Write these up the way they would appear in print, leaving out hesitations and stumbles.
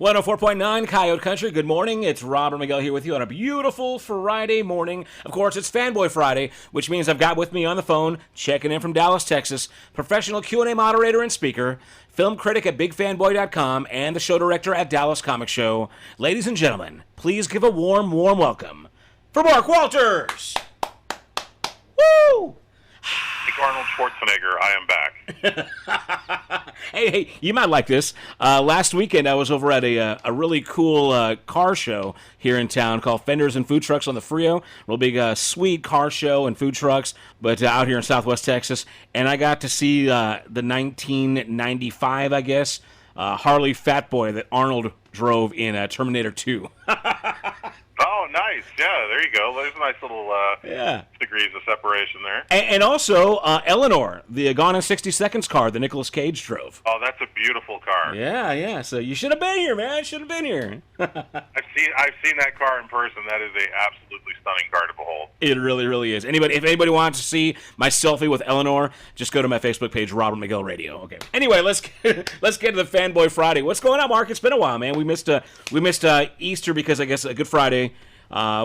104.9 Coyote Country. Good morning. It's Robert Miguel here with you on a beautiful Friday morning. Of course, it's Fanboy Friday, which means I've got with me on the phone, checking in from Dallas, Texas, professional Q&A moderator and speaker, film critic at BigFanboy.com, and the show director at Dallas Comic Show. Ladies and gentlemen, please give a warm welcome for Mark Walters. Woo! Like Arnold Schwarzenegger, I am back. Hey, you might like this. Last weekend, I was over at a really cool car show here in town called Fenders and Food Trucks on the Frio. Real big, sweet car show and food trucks, but out here in Southwest Texas. And I got to see the 1995, I guess, Harley Fat Boy that Arnold drove in Terminator 2. Oh, nice. Yeah, there you go. There's a nice little degrees of separation there. And also, Eleanor, the Gone in 60 Seconds car that Nicolas Cage drove. Oh, that's a beautiful car. Yeah. So you should have been here, man. Should have been here. I've seen that car in person. That is a absolutely stunning car to behold. It really is. If anybody wants to see my selfie with Eleanor, just go to my Facebook page, Robert Miguel Radio. Okay. Anyway, let's get to the Fanboy Friday. What's going on, Mark? It's been a while, man. We missed Easter because I guess a Good Friday.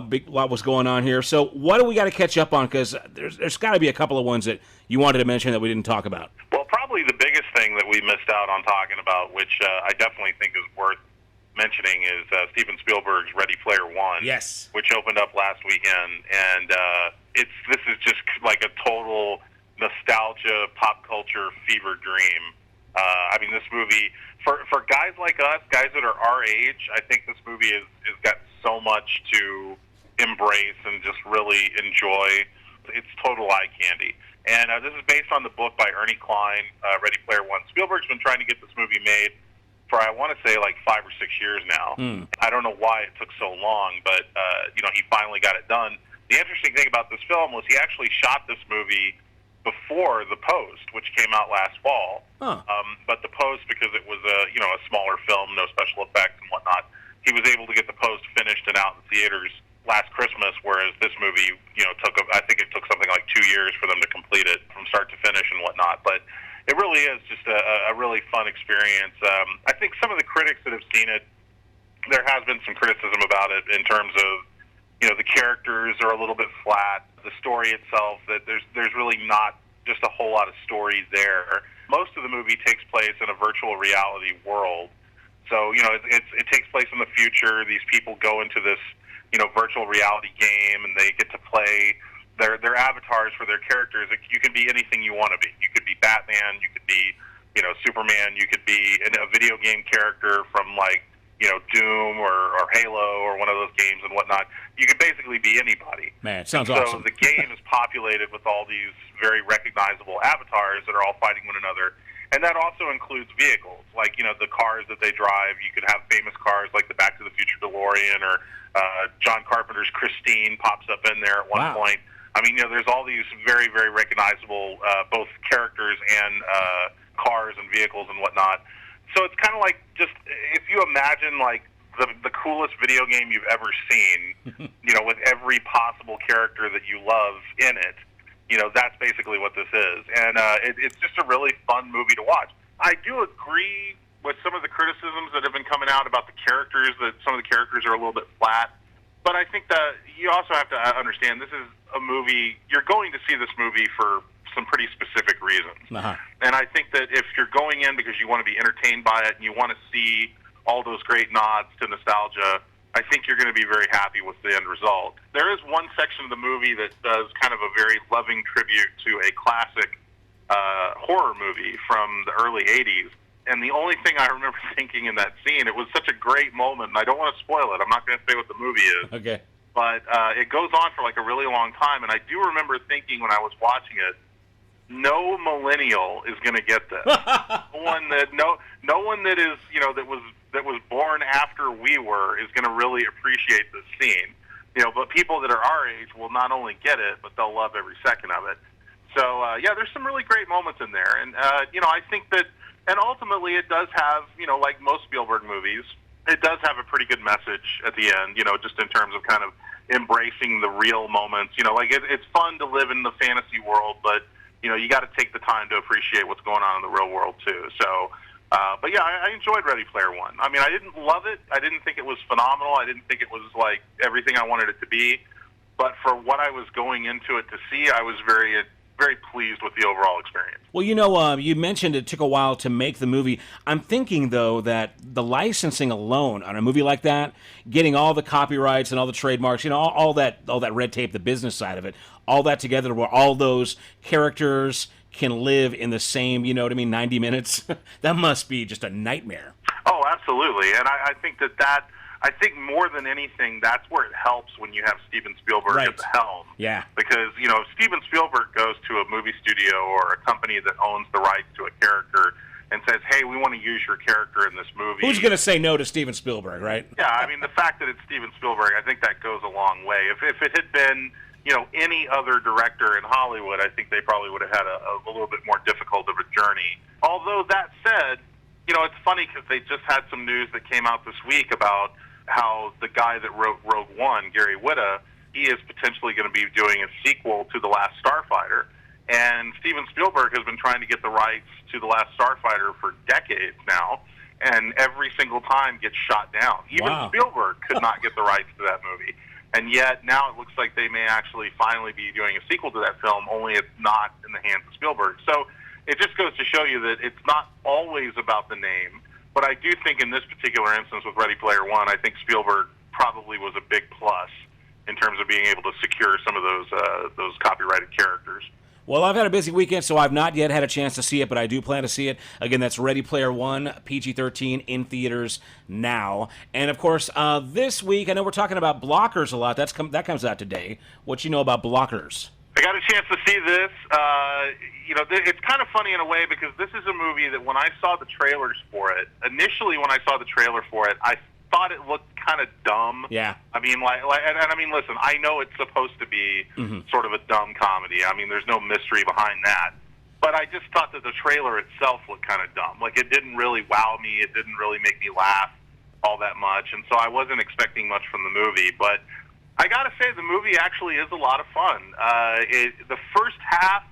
Big lot was going on here. So what do we got to catch up on? Because there's got to be a couple of ones that you wanted to mention that we didn't talk about. Well, probably the biggest thing that we missed out on talking about, which I definitely think is worth mentioning, is Steven Spielberg's Ready Player One. Yes. Which opened up last weekend, and this is just like a total nostalgia, pop culture fever dream. I mean, this movie for guys like us, guys that are our age, I think this movie is got so much to embrace and just really enjoy. It's total eye candy. And this is based on the book by Ernie Klein, Ready Player One. Spielberg's been trying to get this movie made for, I want to say, like 5 or 6 years now. I don't know why it took so long, but he finally got it done. The interesting thing about this film was he actually shot this movie before The Post, which came out last fall. But The Post, because it was a smaller film, no special effects and whatnot, he was able to get The Post finished and out in theaters last Christmas, whereas this movie, I think it took something like 2 years for them to complete it from start to finish and whatnot. But it really is just a really fun experience. I think some of the critics that have seen it, there has been some criticism about it in terms of, the characters are a little bit flat. The story itself, that there's really not just a whole lot of story there. Most of the movie takes place in a virtual reality world. So, it takes place in the future. These people go into this, virtual reality game, and they get to play their avatars for their characters. You can be anything you want to be. You could be Batman. You could be, Superman. You could be a video game character from, like, Doom or Halo or one of those games and whatnot. You could basically be anybody. Man, it sounds awesome. So the game is populated with all these very recognizable avatars that are all fighting one another. And that also includes vehicles, like, the cars that they drive. You could have famous cars like the Back to the Future DeLorean, or John Carpenter's Christine pops up in there at one point. I mean, there's all these very, very recognizable both characters and cars and vehicles and whatnot. So it's kind of like, just if you imagine, like, the coolest video game you've ever seen, with every possible character that you love in it, that's basically what this is. And it's just a really fun movie to watch. I do agree with some of the criticisms that have been coming out about the characters, that some of the characters are a little bit flat. But I think that you also have to understand, this is a movie, you're going to see this movie for some pretty specific reasons. And I think that if you're going in because you want to be entertained by it and you want to see all those great nods to nostalgia, I think you're going to be very happy with the end result. There is one section of the movie that does kind of a very loving tribute to a classic horror movie from the early 80s. And the only thing I remember thinking in that scene, it was such a great moment, and I don't want to spoil it. I'm not going to say what the movie is. Okay. But it goes on for like a really long time, and I do remember thinking when I was watching it, no millennial is going to get this. no one that is, that was born after we were is going to really appreciate this scene. But people that are our age will not only get it, but they'll love every second of it. So there's some really great moments in there, and I think that, and ultimately it does have, like most Spielberg movies, it does have a pretty good message at the end. Just in terms of kind of embracing the real moments. It's fun to live in the fantasy world, but you got to take the time to appreciate what's going on in the real world too. So, But yeah, I enjoyed Ready Player One. I mean, I didn't love it. I didn't think it was phenomenal. I didn't think it was like everything I wanted it to be. But for what I was going into it to see, I was very, very pleased with the overall experience. Well, you mentioned it took a while to make the movie. I'm thinking, though, that the licensing alone on a movie like that, getting all the copyrights and all the trademarks, all that red tape, the business side of it, all that together, where all those characters can live in the same, 90 minutes, that must be just a nightmare. Oh, absolutely. And I think I think more than anything, that's where it helps when you have Steven Spielberg at the helm. Yeah. Because, if Steven Spielberg goes to a movie studio or a company that owns the rights to a character and says, hey, we want to use your character in this movie. Who's going to say no to Steven Spielberg, right? Yeah, I mean, the fact that it's Steven Spielberg, I think that goes a long way. If it had been, any other director in Hollywood, I think they probably would have had a little bit more difficult of a journey. Although that said, it's funny because they just had some news that came out this week about how the guy that wrote Rogue One, Gary Whitta, he is potentially going to be doing a sequel to The Last Starfighter. And Steven Spielberg has been trying to get the rights to The Last Starfighter for decades now, and every single time gets shot down. Even Spielberg could not get the rights to that movie. And yet now it looks like they may actually finally be doing a sequel to that film, only it's not in the hands of Spielberg. So it just goes to show you that it's not always about the name. But I do think in this particular instance with Ready Player One, I think Spielberg probably was a big plus in terms of being able to secure some of those copyrighted characters. Well, I've had a busy weekend, so I've not yet had a chance to see it, but I do plan to see it. Again, that's Ready Player One, PG-13, in theaters now. And, of course, this week, I know we're talking about Blockers a lot. That comes out today. What you know about Blockers? I got a chance to see this. It's kind of funny in a way because this is a movie that when I saw the trailers for it, initially when I saw the trailer for it, I thought it looked kind of dumb. Yeah. I mean, listen, I know it's supposed to be sort of a dumb comedy. I mean, there's no mystery behind that. But I just thought that the trailer itself looked kind of dumb. Like, it didn't really wow me. It didn't really make me laugh all that much. And so I wasn't expecting much from the movie. But I got to say, the movie actually is a lot of fun. The first half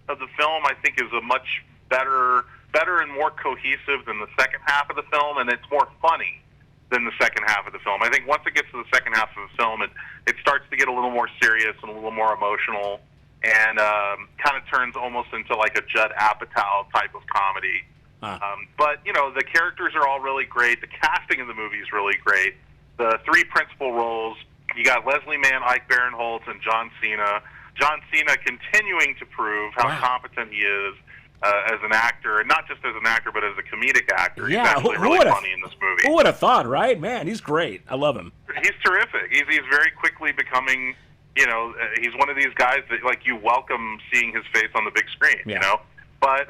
of the film, I think, is a much better and more cohesive than the second half of the film, and it's more funny than the second half of the film. I think once it gets to the second half of the film, it starts to get a little more serious and a little more emotional, and kind of turns almost into like a Judd Apatow type of comedy. But, the characters are all really great. The casting of the movie is really great. The three principal roles, you got Leslie Mann, Ike Barinholtz, and John Cena. John Cena continuing to prove how competent he is as an actor, and not just as an actor, but as a comedic actor. Yeah, he's actually really funny in this movie. Who would have thought, right? Man, he's great. I love him. He's terrific. He's very quickly becoming, he's one of these guys that, like, you welcome seeing his face on the big screen, But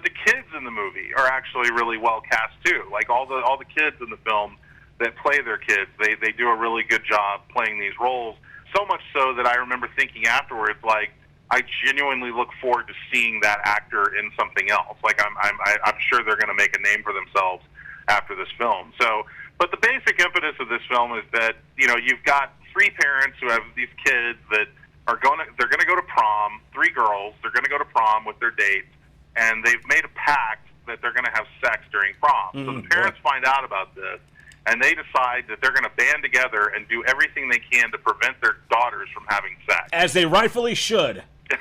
the kids in the movie are actually really well cast, too. Like, all the kids in the film that play their kids, they do a really good job playing these roles. So much so that I remember thinking afterwards, like, I genuinely look forward to seeing that actor in something else. Like, I'm sure they're going to make a name for themselves after this film. So, but the basic impetus of this film is that, you've got three parents who have these kids that they're going to go to prom, three girls, they're going to go to prom with their dates, and they've made a pact that they're going to have sex during prom. So the parents find out about this, and they decide that they're going to band together and do everything they can to prevent their daughters from having sex. As they rightfully should. Yeah,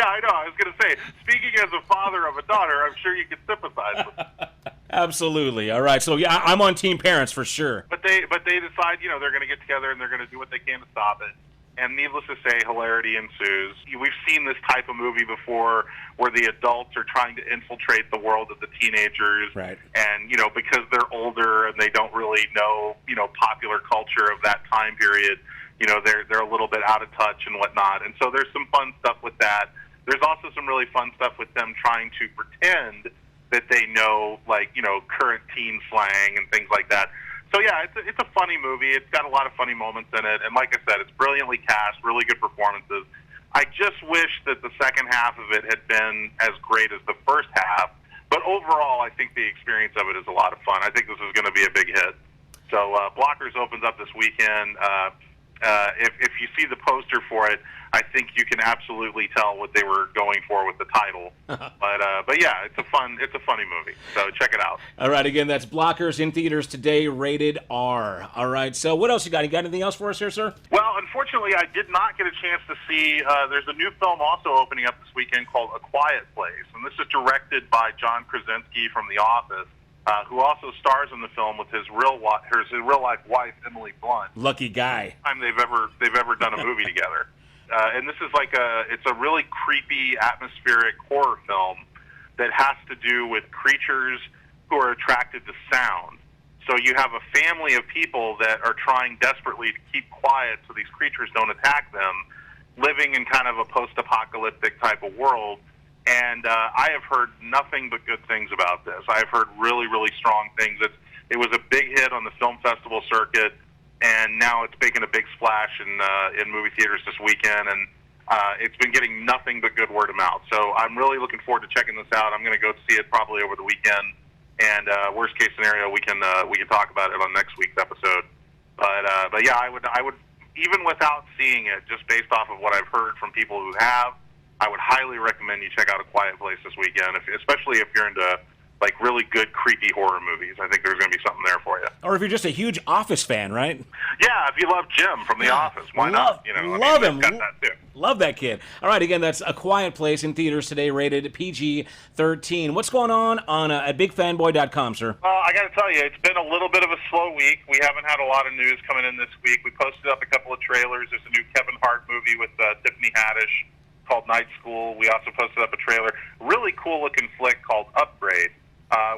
I know. I was going to say, speaking as a father of a daughter, I'm sure you can sympathize with me. Absolutely. All right. So, yeah, I'm on team parents for sure. But they decide, they're going to get together and they're going to do what they can to stop it. And needless to say, hilarity ensues. We've seen this type of movie before where the adults are trying to infiltrate the world of the teenagers. Right. And, because they're older and they don't really know, popular culture of that time period, they're a little bit out of touch and whatnot. And so there's some fun stuff with that. There's also some really fun stuff with them trying to pretend that they know, current teen slang and things like that. So, yeah, it's a funny movie. It's got a lot of funny moments in it. And like I said, it's brilliantly cast, really good performances. I just wish that the second half of it had been as great as the first half. But overall, I think the experience of it is a lot of fun. I think this is going to be a big hit. So Blockers opens up this weekend. If you see the poster for it, I think you can absolutely tell what they were going for with the title. But yeah, it's a funny movie. So check it out. All right, again, that's Blockers in theaters today, rated R. All right, so what else you got? You got anything else for us here, sir? Well, unfortunately, I did not get a chance to see. There's a new film also opening up this weekend called A Quiet Place, and this is directed by John Krasinski from The Office, who also stars in the film with his real life wife Emily Blunt. Lucky guy. Time they've ever done a movie together. And this is it's a really creepy, atmospheric horror film that has to do with creatures who are attracted to sound. So you have a family of people that are trying desperately to keep quiet so these creatures don't attack them, living in kind of a post-apocalyptic type of world. And I have heard nothing but good things about this. I've heard really, really strong things. It was a big hit on the film festival circuit, and now it's making a big splash in movie theaters this weekend, and it's been getting nothing but good word of mouth. So I'm really looking forward to checking this out. I'm going to go see it probably over the weekend, and worst case scenario, we can talk about it on next week's episode. But yeah, I would even without seeing it, just based off of what I've heard from people who have, I would highly recommend you check out A Quiet Place this weekend, especially if you're into like really good creepy horror movies. I think there's going to be something there for you. Or if you're just a huge Office fan, right? Yeah, if you love Jim from The Office, why not? Love him. Got that too. Love that kid. All right, again, that's A Quiet Place in theaters today, rated PG-13. What's going on at BigFanboy.com, sir? I got to tell you, it's been a little bit of a slow week. We haven't had a lot of news coming in this week. We posted up a couple of trailers. There's a new Kevin Hart movie with Tiffany Haddish called Night School. We also posted up a trailer, really cool-looking flick called Upgrade,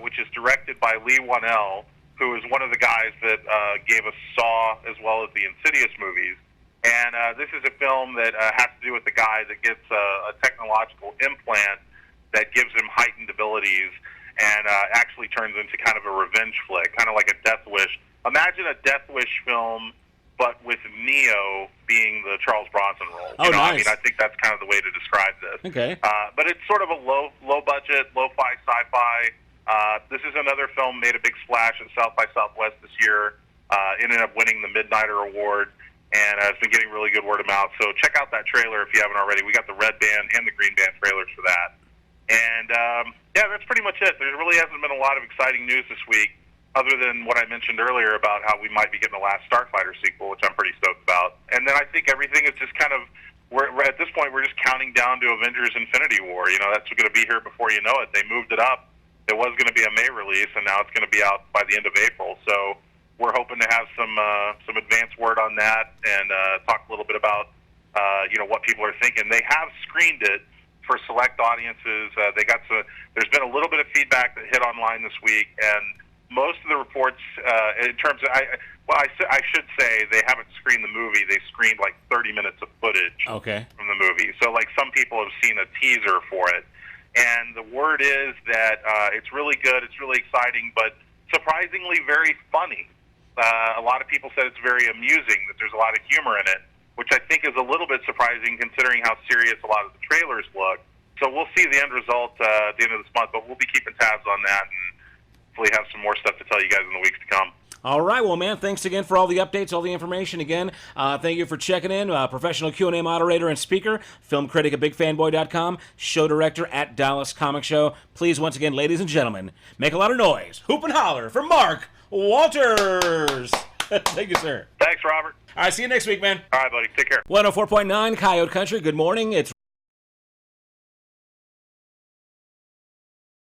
which is directed by Lee Wanell, who is one of the guys that gave us Saw as well as the Insidious movies. And this is a film that has to do with a guy that gets a technological implant that gives him heightened abilities and actually turns into kind of a revenge flick, kind of like a Death Wish. Imagine a Death Wish film, but with Neo being the Charles Bronson role. Oh, nice. I mean, I think that's kind of the way to describe this. Okay. But it's sort of a low-budget, lo-fi sci-fi. This is another film made a big splash at South by Southwest this year. Ended up winning the Midnighter Award, and it's been getting really good word of mouth. So check out that trailer if you haven't already. We got the Red Band and the Green Band trailers for that. And, yeah, that's pretty much it. There really hasn't been a lot of exciting news this week, other than what I mentioned earlier about how we might be getting the last Starfighter sequel, which I'm pretty stoked about. And then I think everything is just kind of, we're at this point, we're just counting down to Avengers Infinity War. That's going to be here before you know it. They moved it up. It was going to be a May release, and now it's going to be out by the end of April. So we're hoping to have some advanced word on that and talk a little bit about what people are thinking. They have screened it for select audiences. There's been a little bit of feedback that hit online this week, and most of the reports in terms of I should say they haven't screened the movie. They screened like 30 minutes of footage from the movie. So like some people have seen a teaser for it. And the word is that it's really good, it's really exciting, but surprisingly very funny. A lot of people said it's very amusing, that there's a lot of humor in it, which I think is a little bit surprising considering how serious a lot of the trailers look. So we'll see the end result at the end of this month, but we'll be keeping tabs on that and hopefully have some more stuff to tell you guys in the weeks to come. All right, well, man, thanks again for all the updates, all the information. Again, thank you for checking in. Professional Q&A moderator and speaker, film critic at BigFanboy.com, show director at Dallas Comic Show. Please, once again, ladies and gentlemen, make a lot of noise. Hoop and holler for Mark Walters. Thank you, sir. Thanks, Robert. All right, see you next week, man. All right, buddy. Take care. 104.9 Coyote Country. Good morning. It's